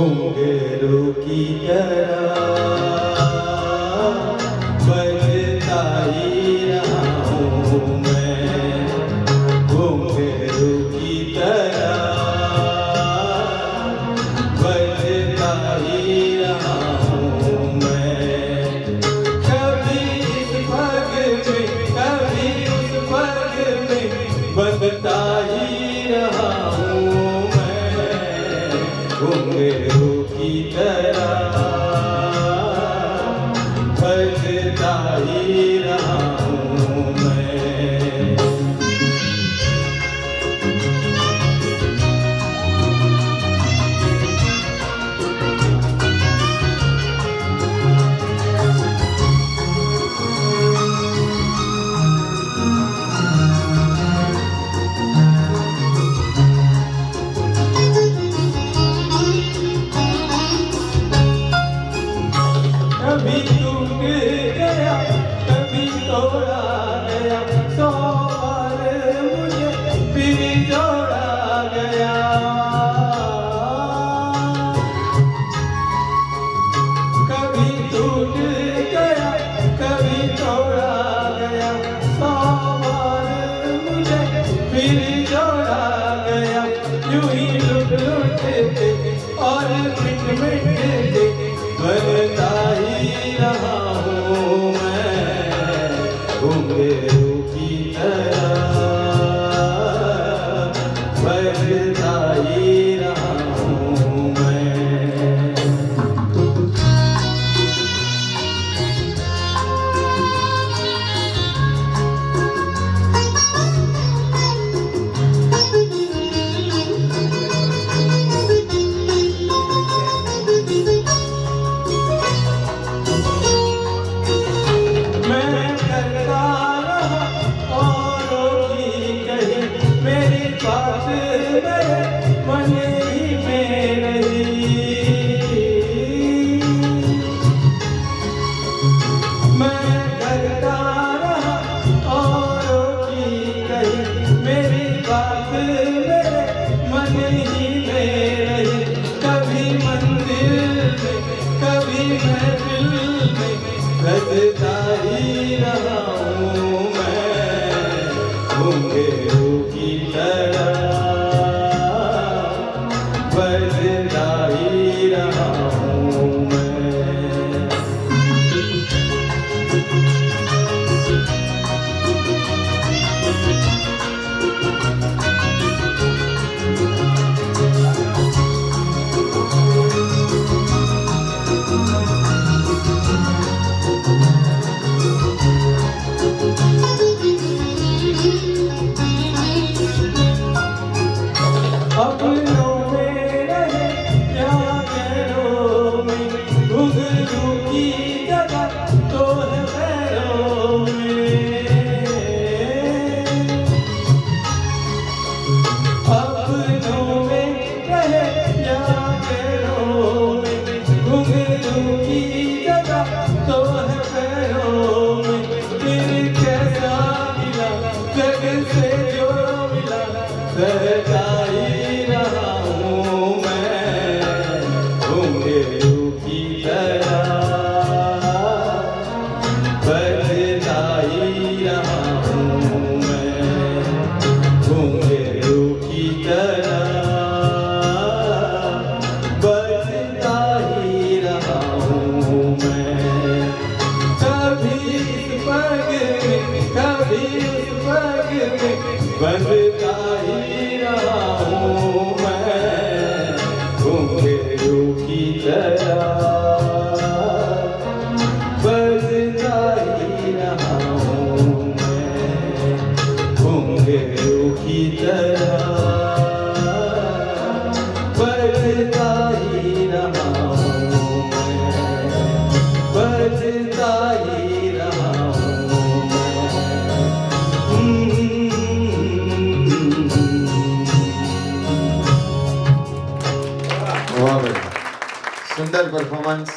घुंघरू की तरह बजता ही रहा हूँ मैं, घुंघरू की तरह बजता ही रहा हूँ मैं। कभी इस पग में कभी उस पग में बजता ही रहा हूँ मैं, घुंघरू की तरह बजता ही रहा हूँ मैं। कभी टूट गया कभी तोड़ा गया, 100 बार मुझे फिर जोड़ा गया। कभी टूट गया कभी तोड़ा गया, 100 बार मुझे फिर जोड़ा गया। यूं ही लुट लुट के और मिट मिट के बनता ही रहा हूँ मैं, घुंघरू की तरह बजता ही रहा हूँ मैं। बात मेरे मन ही में रही, मैं करता रहा औरों की कही, मेरी बात मेरे मन ही में रही। कभी मंदिर में कभी महफिल में बजता ही रहा हूँ मैं, घुंघरू की तरह बजता ही रहा हूँ मैं। अपनों में रहे या गैरों में, घुंघरू की जगह तो है पैरों में। अपनों में रहे या गैरों में, घुंघरू की जगह तो है पैरों में। फिर कैसा मिला जग से जो मिला, सहता ही रहा हूँ मैं, घुंघरू की तरह बजता ही रहा हूँ मैं, घुंघरू की तरह बजता ही रहा हूँ मैं। कभी इस पग में कभी उस पग में बजता ही रहा हूँ मैं, घुंघरू की तरह बजता ही रहा हूँ मैं, घुंघरू की तरह बजता ही रहा हूँ मैं, बजता ही रहा हूँ मैं। वाह भाई, सुंदर परफॉर्मेंस।